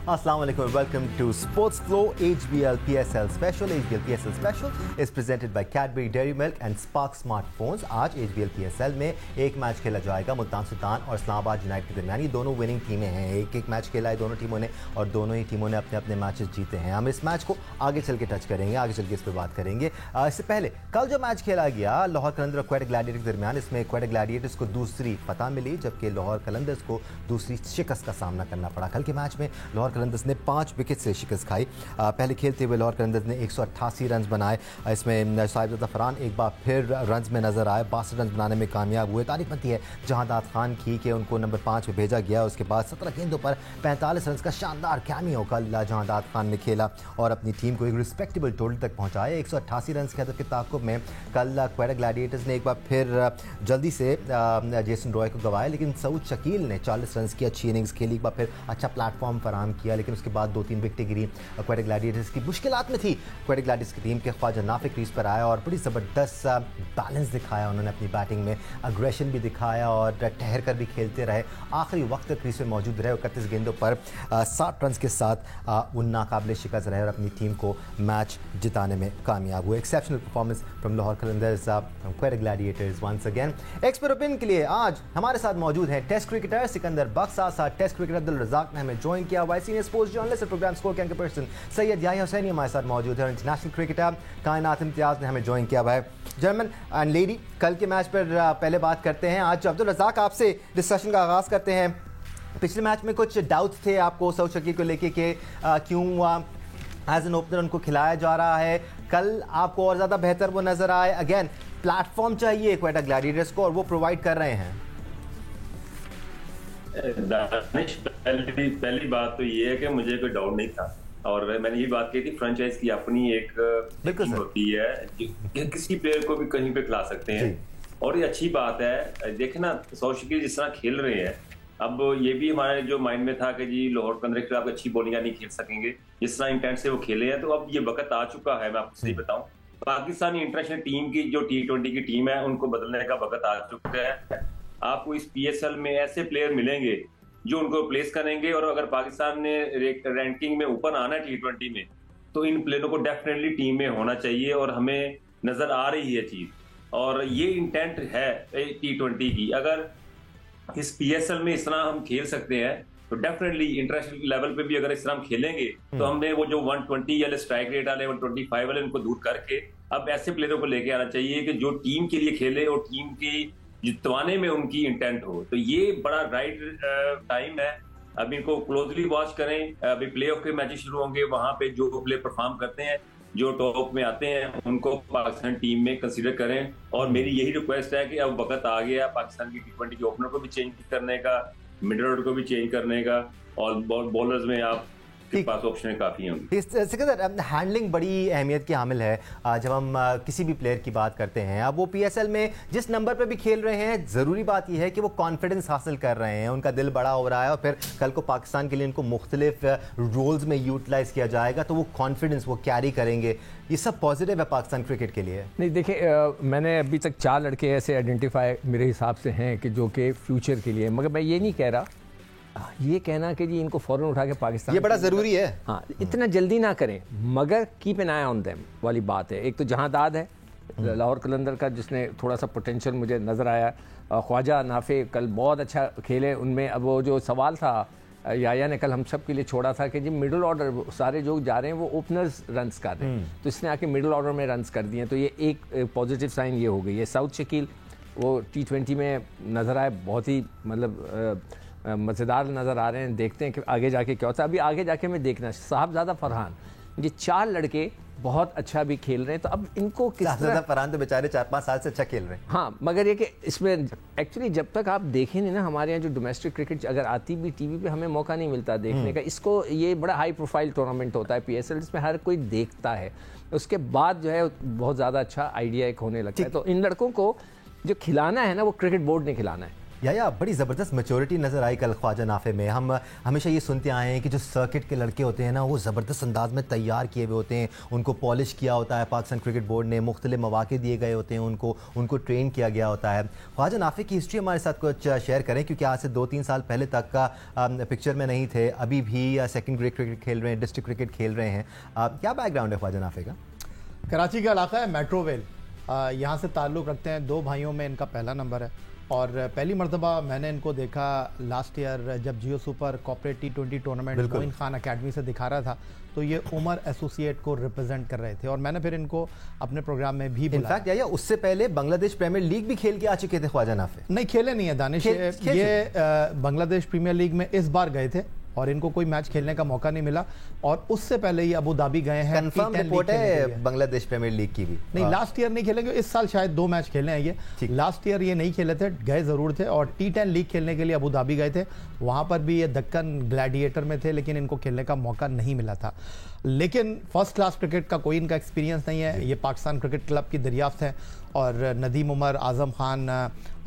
Assalamu alaikum and welcome to Sports Flow HBL PSL Special. HBL PSL Special is presented by Cadbury Dairy Milk and Spark Smartphones. आज HBL PSL में एक match खेला जाएगा मुल्तान सुल्तान और Islamabad United के दरमियान। ये दोनों विनिंग टीमें हैं, एक एक मैच खेला है दोनों टीमों ने और दोनों ही टीमों ने अपने अपने मैचेस जीते हैं। हम इस मैच को आगे चल के टच करेंगे, आगे चल के इस पर बात करेंगे। इससे पहले कल जो मैच खेला गया लाहौर कलंदर और क्वेटा ग्लैडिएटर्स के दरमियान, इसमें क्वेटा ग्लैडिएटर्स को दूसरी फतह मिली जबकि लाहौर कलंदर्स को दूसरी शिकस्त का सामना करना पड़ा। कल के मैच में लाहौर कलंदर्स ने 5 विकेट से शिकस्त खाई। पहले खेलते हुए लाहौर कलंदर्स ने 188 रन बनाए। इसमें साहिबजादा फरहान एक बार फिर रन में नजर आए, 62 रन बनाने में कामयाब हुए। तारीफ बनती है जहांदाद खान की कि उनको नंबर 5 पे भेजा गया। उसके बाद 17 गेंदों पर 45 रन का शानदार कैमियो कल जहांदाद खान ने खेला और अपनी टीम को एक रिस्पेक्टेबल टोटल तक पहुंचाया। 188 रन के हदफ के ताक़ुब में कल क्वेटा ग्लैडिएटर्स ने एक बार फिर जल्दी से जेसन रॉय को गंवाया, लेकिन सऊद शकील ने 40 रन की अच्छी इनिंग्स खेली, एक बार फिर अच्छा प्लेटफॉर्म फराहम किया। लेकिन उसके बाद 2-3 विकेटें गिरी। क्वेटा ग्लैडिएटर्स की मुश्किलात में थी। क्वेटा ग्लैडिएटर्स की टीम के ख्वाजा नाफे क्रीज पर आया और बड़ी ज़बरदस्त बैलेंस दिखाया उन्होंने अपनी बैटिंग में, अग्रेशन भी दिखाया और ठहर कर भी खेलते रहे। आखिरी वक्त तक क्रीज में मौजूद रहे। 31 गेंदों पर 60 रन के साथ वो नाकाबिले शिकस्त रहे और अपनी टीम को मैच जिताने में कामयाब हुए। Exceptional performance from Lahore Qalandars, from Quetta Gladiators once again. Expert opinion के लिए आज हमारे साथ मौजूद हैं टेस्ट क्रिकेटर सिकंदर बख्श, साथ टेस्ट क्रिकेटर अब्दुल रज़ाक ने हमें ज्वाइन किया। वाई senior sports journalist program score के पर्सन सैयद याहिया हुसैनी हमारे साथ मौजूद है और इंटरनेशनल क्रिकेटर कायनात इम्तियाज़ ने हमें ज्वाइन किया है। जर्मन एंड लेडी, कल के मैच पर पहले बात करते हैं। आज अब्दुल रज़ाक आपसे डिस्कशन का आगाज़ करते हैं। पिछले मैच में कुछ डाउट्स थे आपको सऊद शकील को लेके कि क्यों एज एन ओपनर उनको खिलाया जा रहा है। कल आपको और ज़्यादा बेहतर वो नज़र आए। अगेन प्लेटफॉर्म चाहिए क्वेटा ग्लैडिएटर्स को और वो प्रोवाइड कर रहे हैं। दानिश, पहली बात तो ये है कि मुझे कोई डाउट नहीं था और मैंने ये बात कही थी, फ्रेंचाइज की अपनी एक टीम होती है कि किसी प्लेयर को भी कहीं पे खिला सकते हैं और ये अच्छी बात है। देखना सऊद शकील जिस तरह खेल रहे हैं, अब ये भी हमारे जो माइंड में था कि जी लाहौर कलंदर के खिलाफ अच्छी बॉलिंग नहीं खेल सकेंगे, जिस तरह इंटेंट से वो खेले हैं। तो अब ये वक्त आ चुका है, मैं आपको सही बताऊं, पाकिस्तानी इंटरनेशनल टीम की जो T20 की टीम है उनको बदलने का वक्त आ चुका है। आपको इस PSL में ऐसे प्लेयर मिलेंगे जो उनको रिप्लेस करेंगे और अगर पाकिस्तान ने रैंकिंग में ऊपर आना है T20 में तो इन प्लेयरों को डेफिनेटली टीम में होना चाहिए और हमें नजर आ रही है चीज और ये इंटेंट है T20 की। अगर इस PSL में इस तरह हम खेल सकते हैं तो डेफिनेटली इंटरनेशनल लेवल पे भी अगर इस तरह हम खेलेंगे तो हमने वो जो 120 वाले स्ट्राइक रेट वाले 125 वाले उनको दूर करके अब ऐसे प्लेयरों को लेके आना चाहिए कि जो टीम के लिए खेले और टीम की जितवाने में उनकी इंटेंट हो। तो ये बड़ा राइट टाइम है। अब इनको क्लोजली वॉच करें। अभी प्लेऑफ के मैचेस शुरू होंगे, वहां पे जो प्लेयर परफॉर्म करते हैं, जो टॉप में आते हैं, उनको पाकिस्तान टीम में कंसीडर करें। और मेरी यही रिक्वेस्ट है कि अब वक्त आ गया पाकिस्तान की T20 के ओपनर को भी चेंज करने का, मिडिल ऑर्डर को भी चेंज करने का और बॉलर्स में आप के पास ऑप्शन काफ़ी होंगे। सिकंदर, हैंडलिंग बड़ी अहमियत की हामिल है जब हम किसी भी प्लेयर की बात करते हैं। अब वो PSL में जिस नंबर पे भी खेल रहे हैं, ज़रूरी बात यह है कि वो कॉन्फिडेंस हासिल कर रहे हैं, उनका दिल बड़ा हो रहा है और फिर कल को पाकिस्तान के लिए उनको मुख्तलिफ रोल्स में यूटिलाइज़ किया जाएगा तो वो कॉन्फिडेंस वो कैरी करेंगे। ये सब पॉजिटिव है पाकिस्तान क्रिकेट के लिए। नहीं, देखिए मैंने अभी तक 4 लड़के ऐसे आइडेंटिफाई मेरे हिसाब से हैं कि जो कि फ्यूचर के लिए, मगर मैं ये नहीं कह रहा, ये कहना कि जी इनको फ़ौरन उठा के पाकिस्तान, ये बड़ा ज़रूरी है। हाँ, इतना जल्दी ना करें, मगर keep an I on them वाली बात है। एक तो जहांदाद है लाहौर कलंदर का, जिसने थोड़ा सा पोटेंशियल मुझे नज़र आया। ख्वाजा नाफे कल बहुत अच्छा खेले। उनमें अब वो जो सवाल था याया ने कल हम सब के लिए छोड़ा था कि जी मिडिल ऑर्डर सारे जो जा रहे हैं वो ओपनर्स रन्स कर रहे हैं, तो इसने आके मिडिल ऑर्डर में रन्स कर दिए। तो ये एक पॉजिटिव साइन ये हो गई है। सऊद शकील वो T20 में नज़र आए, बहुत ही मतलब मज़ेदार नज़र आ रहे हैं। देखते हैं कि आगे जाके क्या होता है। अभी आगे जाके मैं देखना, साहबजादा फरहान, ये 4 लड़के बहुत अच्छा भी खेल रहे हैं। तो अब इनको किस तरह, फरहान तो बेचारे 4-5 साल से अच्छा खेल रहे हैं। हाँ, मगर ये कि इसमें एक्चुअली जब तक आप देखें नहीं ना, हमारे यहाँ जो डोमेस्टिक क्रिकेट अगर आती भी टीवी पे हमें मौका नहीं मिलता देखने का। इसको ये बड़ा हाई प्रोफाइल टूर्नामेंट होता है PSL, जिसमें हर कोई देखता है। उसके बाद जो है बहुत ज़्यादा अच्छा आइडिया एक होने लगता है। तो इन लड़कों को जो खिलाना है ना, वो क्रिकेट बोर्ड ने खिलाना है। या बड़ी ज़बरदस्त मैच्योरिटी नज़र आई कल ख्वाजा नाफे में। हम हमेशा ये सुनते आए हैं कि जो सर्किट के लड़के होते हैं ना, वो ज़बरदस्त अंदाज में तैयार किए हुए होते हैं, उनको पॉलिश किया होता है पाकिस्तान क्रिकेट बोर्ड ने, मुख्तलिफ मौके दिए गए होते हैं, उनको ट्रेन किया गया होता है। ख्वाजा नाफे की हिस्ट्री हमारे साथ कुछ शेयर करें, क्योंकि आज से 2-3 साल पहले तक का पिक्चर में नहीं थे, अभी भी सेकंड ग्रेड क्रिकेट खेल रहे हैं, डिस्ट्रिक्ट क्रिकेट खेल रहे हैं। क्या बैकग्राउंड है ख्वाजा नाफे का? कराची का इलाका है मेट्रोवेल, यहाँ से ताल्लुक़ रखते हैं। 2 भाइयों में इनका पहला नंबर है और पहली मरतबा मैंने इनको देखा लास्ट ईयर जब Jio super corporate T20 tournament Moin Khan academy से दिखा रहा था, तो ये उमर एसोसिएट को रिप्रेजेंट कर रहे थे और मैंने फिर इनको अपने प्रोग्राम में भी बुलाया। इनफैक्ट या उससे पहले बांग्लादेश प्रीमियर लीग भी खेल के आ चुके थे ख्वाजा नाफे। नहीं, खेले नहीं है दानिश, ये बांग्लादेश प्रीमियर लीग में इस बार गए थे और इनको कोई मैच खेलने का मौका नहीं मिला, और उससे पहले ये अबू धाबी गए हैं। कंफर्म रिपोर्ट है बांग्लादेश प्रीमियर लीग की भी। नहीं, लास्ट ईयर नहीं खेलेंगे, इस साल शायद 2 मैच खेले हैं ये। लास्ट ईयर ये नहीं खेले थे, गए जरूर थे, और T10 लीग खेलने के लिए अबू धाबी गए थे, वहां पर भी ये दक्कन ग्लैडिएटर में थे, लेकिन इनको खेलने का मौका नहीं मिला था। लेकिन फर्स्ट क्लास क्रिकेट का कोई इनका एक्सपीरियंस नहीं है। ये पाकिस्तान क्रिकेट क्लब की दरियाफ्त है और नदीम उमर, आज़म खान,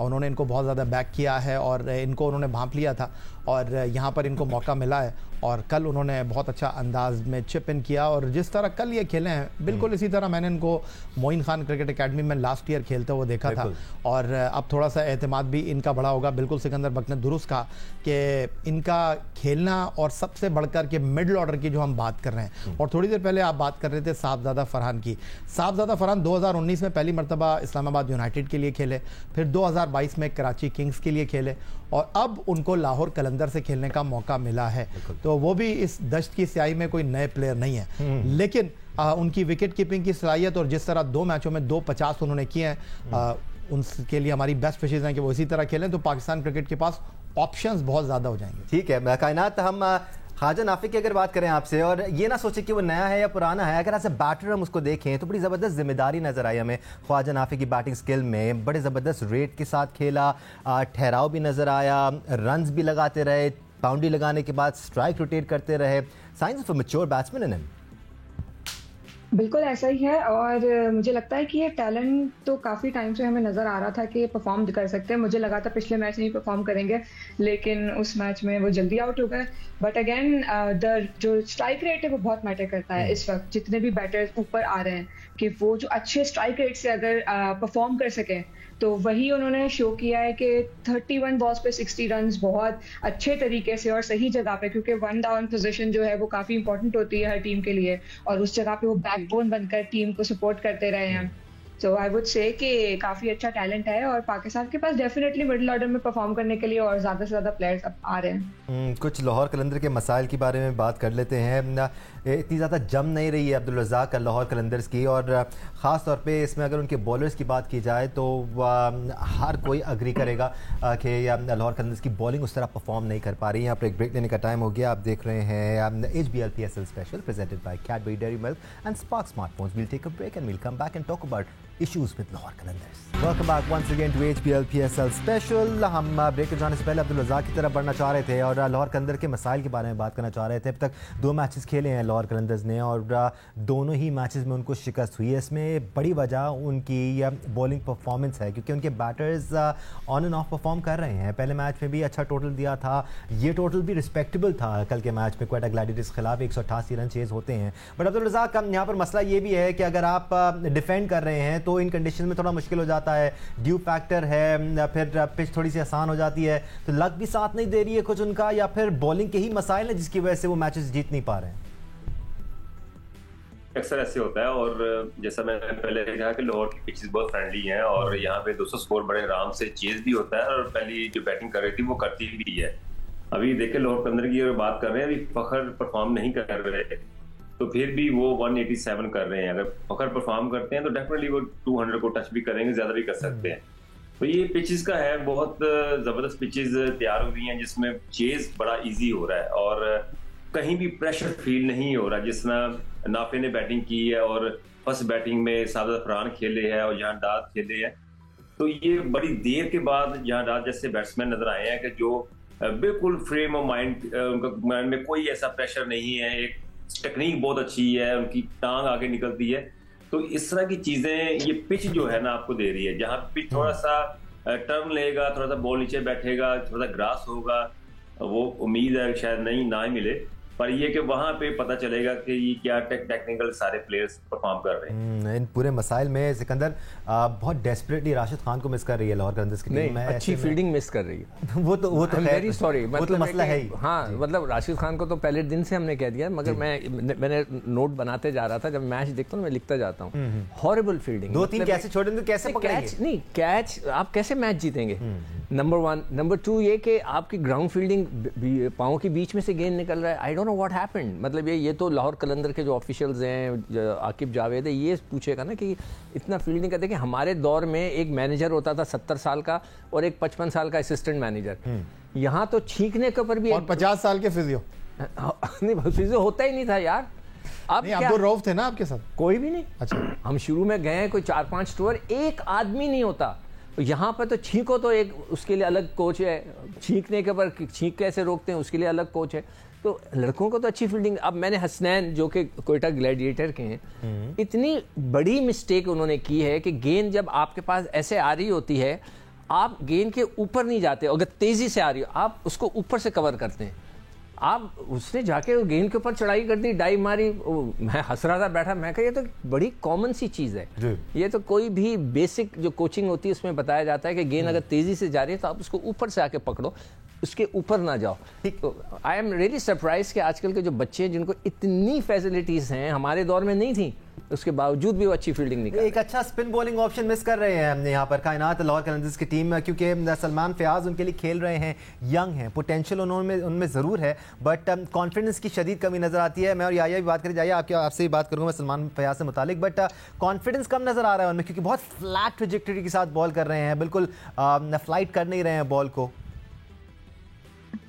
उन्होंने इनको बहुत ज़्यादा बैक किया है और इनको उन्होंने भांप लिया था और यहाँ पर इनको मौका मिला है और कल उन्होंने बहुत अच्छा अंदाज में चिप इन किया। और जिस तरह कल ये खेले हैं बिल्कुल इसी तरह मैंने इनको मोइन खान क्रिकेट अकेडमी में लास्ट ईयर खेलते हुए देखा था, और अब थोड़ा सा एतमाद भी इनका बड़ा होगा। बिल्कुल सिकंदर बक ने दुरुस्त कहा कि इनका खेलना, और सबसे बढ़कर के मिडल ऑर्डर की जो हम बात कर रहे हैं, और थोड़ी देर पहले आप बात कर रहे थे साहबजादा फरहान की। साहबजादा फरहान 2019 में पहली मरतबा इस्लामाबाद यूनाइटेड के लिए खेले, फिर 2022 में कराची किंग्स के लिए खेले, और अब उनको लाहौर कलंदर से खेलने का मौका मिला है। तो वो भी इस दश्त की स्याही में कोई नए प्लेयर नहीं है, लेकिन उनकी विकेट कीपिंग की सलाहियत और जिस तरह 2 मैचों में 250 उन्होंने किए हैं, उनके लिए हमारी बेस्ट विशेज़ हैं कि वो इसी तरह खेलें, तो पाकिस्तान क्रिकेट के पास ऑप्शंस बहुत ज़्यादा हो जाएंगे। ठीक है कायनात, हम ख्वाजा नाफे की अगर बात करें आपसे, और ये ना सोचे कि वो नया है या पुराना है, अगर ऐसे बैटर हम उसको देखें तो बड़ी ज़बरदस्त जिम्मेदारी नज़र आई हमें ख्वाजा नाफे की बैटिंग स्किल में। बड़े ज़बरदस्त रेट के साथ खेला, ठहराव भी नज़र आया, रन्स भी लगाते रहे, बाउंड्री लगाने के बाद स्ट्राइक रोटेट करते रहे। Science of a mature batsman in him. बिल्कुल ऐसा ही है, और मुझे लगता है कि ये टैलेंट तो काफ़ी टाइम से हमें नज़र आ रहा था कि ये परफॉर्म कर सकते हैं। मुझे लगा था पिछले मैच नहीं परफॉर्म करेंगे, लेकिन उस मैच में वो जल्दी आउट हो गए। बट अगेन द जो स्ट्राइक रेट है वो बहुत मैटर करता है इस वक्त। जितने भी बैटर्स ऊपर आ रहे हैं कि वो जो अच्छे स्ट्राइक रेट से अगर परफॉर्म कर सकें, तो वही उन्होंने शो किया है कि 31 बॉल्स पे 60 रन्स बहुत अच्छे तरीके से और सही जगह पे, क्योंकि 1 डाउन पोजीशन जो है वो काफ़ी इंपॉर्टेंट होती है हर टीम के लिए, और उस जगह पे वो बैकबोन बनकर टीम को सपोर्ट करते रहे हैं। सो आई वुड से कि काफ़ी अच्छा टैलेंट है, और पाकिस्तान के पास डेफिनेटली मिडिल ऑर्डर में परफॉर्म करने के लिए और ज़्यादा से ज़्यादा प्लेयर्स अब आ रहे हैं। कुछ लाहौर कलंदर के मसाइल के बारे में बात कर लेते हैं। इतनी ज़्यादा जम नहीं रही है अब्दुल रज़ाक लाहौर कलंदर्स की, और ख़ास तौर पे इसमें अगर उनके बॉलर्स की बात की जाए तो हर कोई अग्री करेगा कि लाहौर कलंदर्स की बॉलिंग उस तरह परफॉर्म नहीं कर पा रही है। यहाँ पर एक ब्रेक लेने का टाइम हो गया। आप देख रहे हैं HBL PSL special presented by Cadbury Dairy Milk and Spark smartphones. We'll take a break and we'll come back and talk about issues with Lahore Qalandars. Welcome back once again to HBL PSL Special. हम break पे जाने से पहले अब्दुल रज़ाक की तरफ बढ़ना चाह रहे थे और लाहौर कलंदर के मसाइल के बारे में बात करना चाह रहे थे। अब तक 2 मैचेस खेले हैं लाहौर कलंदर्स ने, और दोनों ही मैचेस में उनको शिकस्त हुई है। इसमें बड़ी वजह उनकी बॉलिंग परफॉर्मेंस है, क्योंकि उनके batters on end of perform कर रहे हैं। पहले मैच में भी अच्छा टोटल दिया था, ये टोटल भी रिस्पेक्टेबल था। कल के मैच में क्वेटा ग्लैडिएटर्स के खिलाफ 188 रन चेज होते हैं। बट अब्दुल रज़ाक, यहाँ पर मसला ये भी है कि अगर आप डिफेंड कर रहे हैं तो इन कंडीशन में थोड़ा मुश्किल हो जाता है। ड्यू फैक्टर है, फिर पिच थोड़ी सी आसान हो जाती है, तो लक भी साथ नहीं दे रही है कुछ उनका, या फिर बॉलिंग के ही मसाइल है जिसकी वजह से वो मैचेस जीत नहीं पा रहे हैं। अक्सर ऐसे होता है, और जैसा मैंने पहले कहा कि लाहौर की पिचेस बहुत फ्रेंडली हैं और यहाँ पे 200 स्कोर बड़े आराम से चेज भी होता है, और पहली जो बैटिंग कर रही थी वो करती भी है। अभी देखिए लाहौर कलंदर की अगर बात कर रहे हैं, अभी फखर परफॉर्म नहीं कर रहे तो फिर भी वो 187 कर रहे हैं। अगर फखर परफॉर्म करते हैं तो डेफिनेटली वो 200 को टच भी करेंगे, ज्यादा भी कर सकते हैं। तो ये पिचेस का है, बहुत जबरदस्त पिचेस तैयार हुई हैं जिसमें चेज बड़ा इजी हो रहा है और कहीं भी प्रेशर फील नहीं हो रहा। जिस तरह नाफे ने बैटिंग की है और फर्स्ट बैटिंग में सादा फरहान खेले हैं और जहां दाद खेले हैं, तो ये बड़ी देर के बाद जहां दाद जैसे बैट्समैन नजर आए हैं कि जो बिल्कुल फ्रेम ऑफ माइंड, उनका माइंड में कोई ऐसा प्रेशर नहीं है, एक टेक्निक बहुत अच्छी है, उनकी टांग आगे निकलती है। तो इस तरह की चीजें ये पिच जो है ना आपको दे रही है, जहां पिच थोड़ा सा टर्न लेगा, थोड़ा सा बॉल नीचे बैठेगा, थोड़ा सा ग्रास होगा, वो उम्मीद है शायद नहीं ना ही मिले, पर ये कि वहां पे पता चलेगा कि ये क्या टेक्निकल सारे प्लेयर्स परफॉर्म कर रहे हैं। इन पूरे मसाइल में सिकंदर बहुत डेस्परेटली राशिद खान को मिस कर रही है लाहौर कलंदर्स की टीम। अच्छी फील्डिंग मिस कर रही है। वो तो वेरी सॉरी, वो तो मसला है ही। हाँ, मतलब राशिद खान को तो पहले दिन से हमने कह दिया, मगर मैंने नोट बनाते जा रहा था, जब मैच देखता हूँ मैं लिखता जाता हूँ, हॉरिबल फील्डिंग। 2-3 कैसे छोड़े तो कैसे कैच नहीं, कैच आप कैसे मैच जीतेंगे? नंबर 1, नंबर 2 ये कि आपकी ग्राउंड फील्डिंग पाँव के बीच में से गेंद निकल रहा है। I don't know what happened. मतलब ये तो लाहौर कलंदर के जो ऑफिशियल्स हैं, आकिब जावेद है, ये पूछेगा ना कि इतना फील्डिंग का। देखिए हमारे दौर में एक मैनेजर होता था 70 साल का और एक 55 साल का असिस्टेंट मैनेजर। यहाँ तो छींकने के ऊपर भी और 50 साल के फिजियो नहीं, फिजियो होता ही नहीं था यार। अब अब्दुल रऊफ थे ना आपके साथ? कोई भी नहीं। अच्छा, हम शुरू में गए कोई 4-5 टूर, एक आदमी नहीं होता। यहाँ पर तो छींको तो एक उसके लिए अलग कोच है, छींकने के ऊपर छींक कैसे रोकते हैं उसके लिए अलग कोच है। तो लड़कों को तो अच्छी फील्डिंग। अब मैंने हसनैन जो कि कोयटा ग्लैडिएटर के हैं, इतनी बड़ी मिस्टेक उन्होंने की है कि गेंद जब आपके पास ऐसे आ रही होती है, आप गेंद के ऊपर नहीं जाते, अगर तेजी से आ रही हो आप उसको ऊपर से कवर करते हैं। आप उसने जाके गेंद के ऊपर चढ़ाई कर दी, डाइव मारी। मैं हंस रहा था बैठा, मैं कहा ये तो बड़ी कॉमन सी चीज़ है। ये तो कोई भी बेसिक जो कोचिंग होती है उसमें बताया जाता है कि गेंद अगर तेजी से जा रही है तो आप उसको ऊपर से आके पकड़ो, उसके ऊपर ना जाओ। तो आई एम रियली सरप्राइज कि आजकल के जो बच्चे हैं जिनको इतनी फैसिलिटीज हैं, हमारे दौर में नहीं थी, उसके बावजूद भी वो अच्छी फील्डिंग नहीं कर रहे। एक अच्छा स्पिन बॉलिंग ऑप्शन मिस कर रहे हैं हमने यहाँ पर कायनात लाहौर कलंदर्स की टीम, क्योंकि सलमान फयाज उनके लिए खेल रहे हैं, यंग हैं, पोटेंशियल उनमें ज़रूर है, बट कॉन्फिडेंस की शदीद कमी नज़र आती है। मैं और याया भी बात करें, जाइए आपसे ही बात करूँगा मैं सलमान फयाज से मुतालिक, बट कॉन्फिडेंस कम नज़र आ रहा है उनमें, क्योंकि बहुत फ्लैट ट्रैजेक्टरी के साथ बॉल कर रहे हैं, बिल्कुल फ्लाइट कर नहीं रहे हैं बॉल को।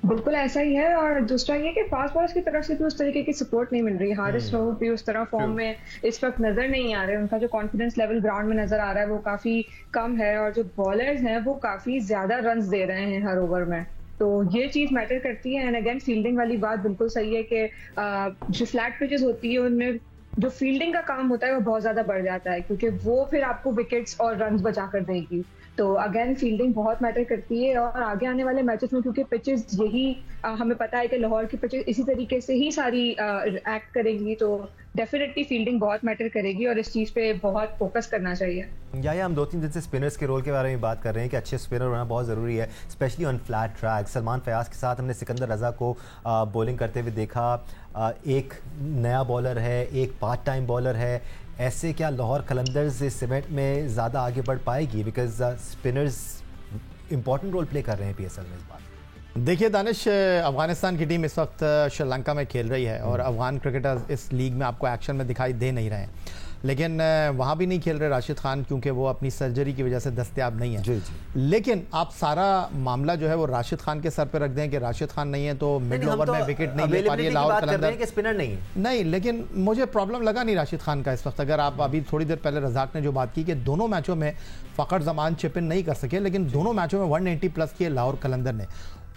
बिल्कुल ऐसा ही है। और दूसरा ये कि फास्ट बॉलर्स की तरफ से भी उस तरीके की सपोर्ट नहीं मिल रही। हारिस रऊफ भी उस तरह फॉर्म में इस वक्त नजर नहीं आ रहे। उनका जो कॉन्फिडेंस लेवल ग्राउंड में नजर आ रहा है वो काफी कम है, और जो बॉलर्स हैं वो काफी ज्यादा रन्स दे रहे हैं हर ओवर में। तो ये चीज मैटर करती है। एंड अगेन फील्डिंग वाली बात बिल्कुल सही है कि जो फ्लैट पिचेस होती है उनमें जो फील्डिंग का काम होता है वो बहुत ज्यादा बढ़ जाता है, क्योंकि वो फिर आपको विकेट्स और रन्स बचा कर देगी। तो अगेन फील्डिंग बहुत मैटर करती है। और आगे आने वाले मैचेस में क्योंकि पिचेस यही हमें पता है कि लाहौर की पिचेस इसी तरीके से ही सारी एक्ट करेंगी, तो डेफिनेटली फील्डिंग बहुत मैटर करेगी और इस चीज़ पे बहुत फोकस करना चाहिए। या हम 2-3 दिन से स्पिनर्स के रोल के बारे में बात कर रहे हैं कि अच्छे स्पिनर होना बहुत ज़रूरी है, specially on flat track. Salman Fayyaz के साथ हमने सिकंदर रज़ा को बॉलिंग करते हुए देखा। एक नया बॉलर है, एक पार्ट टाइम बॉलर है। ऐसे क्या लाहौर कलंदर्स इस इवेंट में ज़्यादा आगे बढ़ पाएगी? Because spinners important role play कर रहे हैं पीएसएल में इस बार। देखिए दानिश, अफगानिस्तान की टीम इस वक्त श्रीलंका में खेल रही है और अफगान क्रिकेटर्स इस लीग में आपको एक्शन में दिखाई दे नहीं रहे हैं, लेकिन वहाँ भी नहीं खेल रहे राशिद खान क्योंकि वो अपनी सर्जरी की वजह से दस्तयाब नहीं है। जी जी। लेकिन आप सारा मामला जो है वो राशिद खान के सर पे रख दें कि राशिद खान नहीं है तो मिडिल ओवर में विकेट नहीं ले पा रही है लाहौर कलंदर। स्पिनर नहीं, लेकिन मुझे प्रॉब्लम लगा नहीं राशिद खान का इस वक्त। अगर आप अभी थोड़ी देर पहले रज़ाक ने जो बात की कि दोनों मैचों में फ़खर ज़मान चिप इन नहीं कर सके, लेकिन दोनों मैचों में 180 प्लस किए लाहौर कलंदर ने।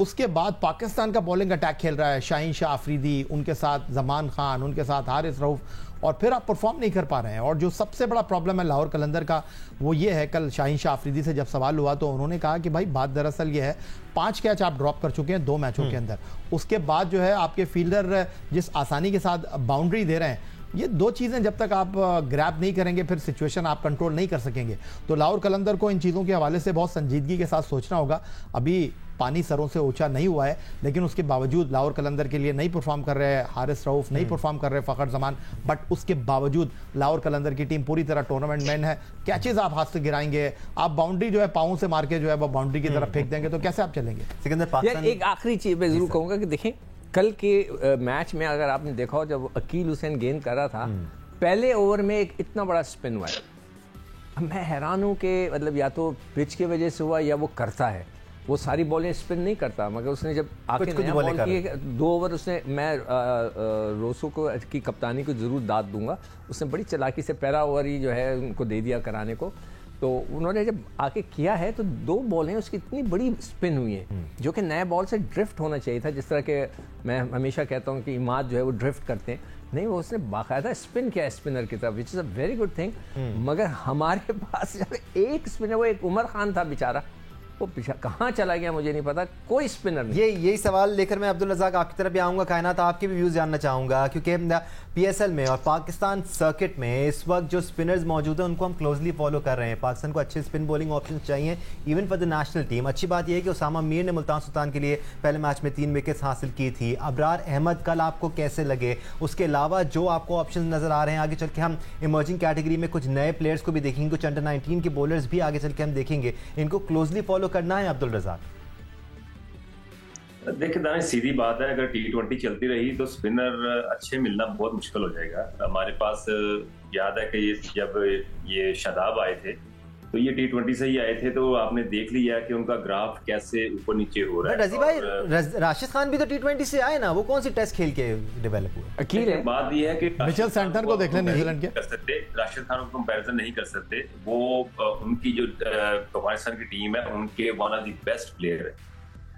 उसके बाद पाकिस्तान का बॉलिंग अटैक खेल रहा है, शाहीन शाह अफरीदी, उनके साथ जमान खान, उनके साथ हारिस रऊफ, और फिर आप परफॉर्म नहीं कर पा रहे हैं। और जो सबसे बड़ा प्रॉब्लम है लाहौर कलंदर का वो ये है, कल शाहीन शाह अफरीदी से जब सवाल हुआ तो उन्होंने कहा कि भाई बात दरअसल ये है 5 कैच आप ड्रॉप कर चुके हैं 2 मैचों के अंदर। उसके बाद जो है आपके फील्डर जिस आसानी के साथ बाउंड्री दे रहे हैं, ये 2 चीज़ें जब तक आप ग्रैब नहीं करेंगे फिर सिचुएशन आप कंट्रोल नहीं कर सकेंगे। तो लाहौर कलंदर को इन चीज़ों के हवाले से बहुत संजीदगी के साथ सोचना होगा। अभी पानी सरों से ऊंचा नहीं हुआ है, लेकिन उसके बावजूद लाहौर कलंदर के लिए नहीं परफॉर्म कर रहे हैं हारिस रऊफ, नहीं परफॉर्म कर रहे फ़खर ज़मान, बट उसके बावजूद लाहौर कलंदर की टीम पूरी तरह टूर्नामेंट मैन है। कैचेस आप हाथ से गिराएंगे, आप बाउंड्री जो है पाँव से मार के जो है वो बाउंड्री की तरफ फेंक देंगे, तो कैसे आप चलेंगे? सिकंदर, एक आखिरी चीज़ मैं जरूर कहूँगा कि देखें कल के मैच में अगर आपने देखा हो जब अकील हुसैन गेंद कर रहा था, पहले ओवर में एक इतना बड़ा स्पिन हुआ है। मैं हैरान हूँ कि मतलब या तो पिच की वजह से हुआ या वो करता है, वो सारी बॉलें स्पिन नहीं करता, मगर उसने जब आके नया बॉल किए 2 ओवर उसने, मैं रोसो को की कप्तानी को जरूर दाद दूंगा, उसने बड़ी चालाकी से पहला ओवर ही जो है उनको दे दिया कराने को। तो उन्होंने जब आके किया है तो 2 बॉलें उसकी इतनी बड़ी स्पिन हुई हैं जो कि नए बॉल से ड्रिफ्ट होना चाहिए था, जिस तरह के मैं हमेशा कहता हूँ कि इमाद जो है वो ड्रिफ्ट करते हैं, नहीं वो उसने बाकायदा स्पिन किया स्पिनर की तरफ, which is a very good thing. मगर हमारे पास जब एक स्पिनर, वो एक उमर खान था बेचारा, वो कहाँ चला गया मुझे नहीं पता, कोई स्पिनर नहीं। यही सवाल लेकर मैं अब्दुल रज़ाक आपकी तरफ भी आऊँगा। कायनात, आपके भी व्यूज़ जानना चाहूँगा, क्योंकि PSL में और पाकिस्तान सर्किट में इस वक्त जो स्पिनर्स मौजूद हैं उनको हम क्लोजली फॉलो कर रहे हैं। पाकिस्तान को अच्छे स्पिन बॉलिंग ऑप्शन चाहिए even for the national team. अच्छी बात यह है कि उसामा मीर ने मुल्तान सुल्तान के लिए पहले मैच में 3 विकेट्स हासिल की थी। अबरार अहमद कल आपको कैसे लगे? उसके अलावा जो आपको ऑप्शन नज़र आ रहे हैं, आगे चल के हम इमर्जिंग कैटेगरी में कुछ नए प्लेयर्स को भी देखेंगे, कुछ अंडर 19 के बॉलर्स भी आगे चल के हम देखेंगे। इनको क्लोजली फॉलो करना है अब्दुल रज़ाक? देखिए दानिश, सीधी बात है, अगर T20 चलती रही तो स्पिनर अच्छे मिलना बहुत मुश्किल हो जाएगा। हमारे पास याद है कि जब ये शादाब आए थे तो ये T20 से ही आए थे, तो आपने देख लिया कि उनका ग्राफ कैसे ऊपर नीचे हो रहा है। रजी भाई, राशिद खान भी तो T20 से आए ना, वो कौन सी टेस्ट खेल के डेवलप हुए? अकील है, बात ये है कि मिचेल सेंटर को देख लें न्यूजीलैंड के, कर सकते राशिद खान को कंपैरिजन नहीं कर सकते। वो उनकी जो पाकिस्तान की टीम है उनके one of the best player है,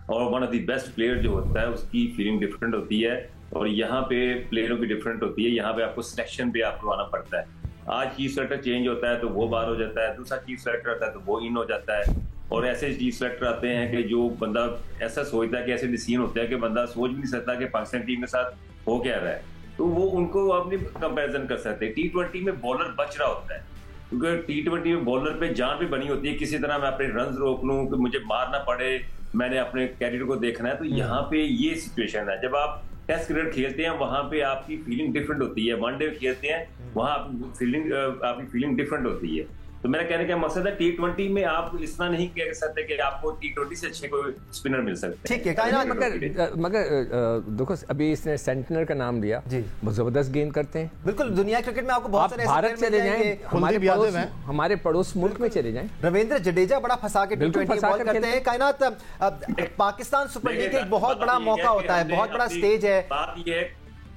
और one of the best player जो होता है उसकी फीलिंग डिफरेंट होती है, और यहाँ पे प्लेयरों की डिफरेंट होती है। यहाँ पे आपको सिलेक्शन पे आपको आना पड़ता है। आज चीफ सेलेक्टर चेंज होता है तो वो बाहर हो जाता है, दूसरा चीफ सेलेक्टर आता है तो वो इन हो जाता है, और ऐसे चीफ सेलेक्टर आते हैं कि जो बंदा ऐसा सोचता है कि ऐसे डिसीजन होते हैं कि बंदा सोच भी नहीं सकता कि पाकिस्तान टीम के साथ हो क्या रहा है, तो वो उनको आप नहीं कंपेरिजन कर सकते। T20 में बॉलर बच रहा होता है, क्योंकि T20 में बॉलर पे जान भी बनी होती है, किसी तरह मैं अपने रन रोक लूं कि मुझे मारना पड़े, मैंने अपने कैरियर को देखना है। तो यहाँ पे ये सिचुएशन है। जब आप टेस्ट क्रिकेट खेलते हैं वहां पे आपकी फीलिंग डिफरेंट होती है, वनडे खेलते हैं वहां आपकी फीलिंग डिफरेंट होती है। तो मेरा कहने का मकसद है T20 में आप इतना नहीं कह सकते कि आपको T20 से अच्छे कोई स्पिनर मिल सकते हैं। ठीक है, मगर देखो अभी इसने सेंटनर का नाम लिया जी, वो जबरदस्त गेंद करते हैं। बिल्कुल, दुनिया क्रिकेट में आपको बहुत सारे भारत चले जाएं, हमारे पड़ोस मुल्क में चले जाएं। रविंद्र जडेजा बड़ा फंसा के T20 बॉल करते हैं। कायनात, पाकिस्तान सुपर लीग एक बहुत बड़ा मौका होता है, बहुत बड़ा स्टेज है। बात ये है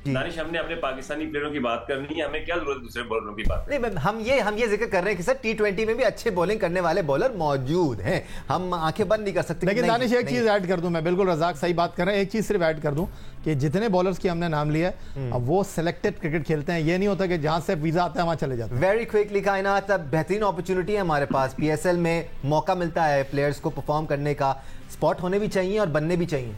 दानिश, हमने अपने पाकिस्तानी प्लेयरों की बात करनी है, हमें क्या जरूरत दूसरे बॉलरों की बात? नहीं, हम ये जिक्र कर रहे हैं कि सर T20 में भी अच्छे बॉलिंग करने वाले बॉलर मौजूद हैं, हम आंखें बंद नहीं कर सकते। लेकिन दानिश एक चीज ऐड कर दूं, मैं बिल्कुल रज़ाक सही बात कर रहे हैं, एक चीज सिर्फ ऐड कर दूं कि जितने बॉलर्स की हमने नाम लिया है अब वो सिलेक्टेड क्रिकेट खेलते हैं, ये नहीं होता कि जहां से वीजा आता है वहां चले जाते हैं। वेरी क्विकली कायनात, बेहतरीन अपॉर्चुनिटी है हमारे पास, PSL में मौका मिलता है प्लेयर्स को परफॉर्म करने का, स्पॉट होने भी चाहिए और बनने भी चाहिए।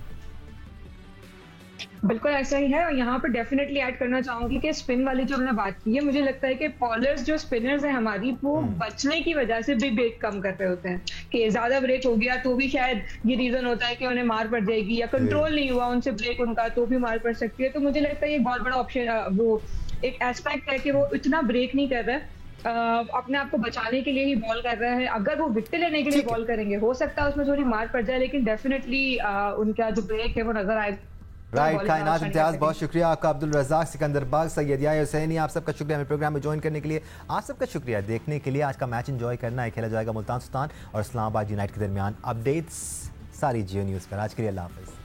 बिल्कुल ऐसा ही है, और यहाँ पर डेफिनेटली ऐड करना चाहूंगी कि स्पिन वाली जो हमने बात की है, मुझे लगता है कि बॉलर्स जो स्पिनर्स हैं हमारी, वो बचने की वजह से भी ब्रेक कम कर रहे होते हैं कि ज्यादा ब्रेक हो गया तो भी शायद ये रीजन होता है कि उन्हें मार पड़ जाएगी, या कंट्रोल नहीं हुआ उनसे ब्रेक उनका तो भी मार पड़ सकती है। तो मुझे लगता है ये बहुत बड़ा ऑप्शन, वो एक एस्पेक्ट है कि वो इतना ब्रेक नहीं कर रहा है, अपने आप को बचाने के लिए ही बॉल कर रहा है। अगर वो विकेट लेने के लिए बॉल करेंगे हो सकता है उसमें थोड़ी मार पड़ जाए, लेकिन डेफिनेटली उनका जो ब्रेक है वो नजर आए। राइट, कायनात इम्तियाज, बहुत शुक्रिया आपका। अब्दुल रज़ाक, सिकंदर बाग, सैयद याह्या हुसैनी, आप सबका शुक्रिया हमें प्रोग्राम में ज्वाइन करने के लिए। आप सबका शुक्रिया देखने के लिए। आज का मैच एंजॉय करना है, खेला जाएगा मुल्तान सुल्तान और इस्लामाबाद यूनाइटेड के दरमियान। अपडेट्स सारी जियो न्यूज़ पर। आज के लिए अल्लाह हाफ़िज़।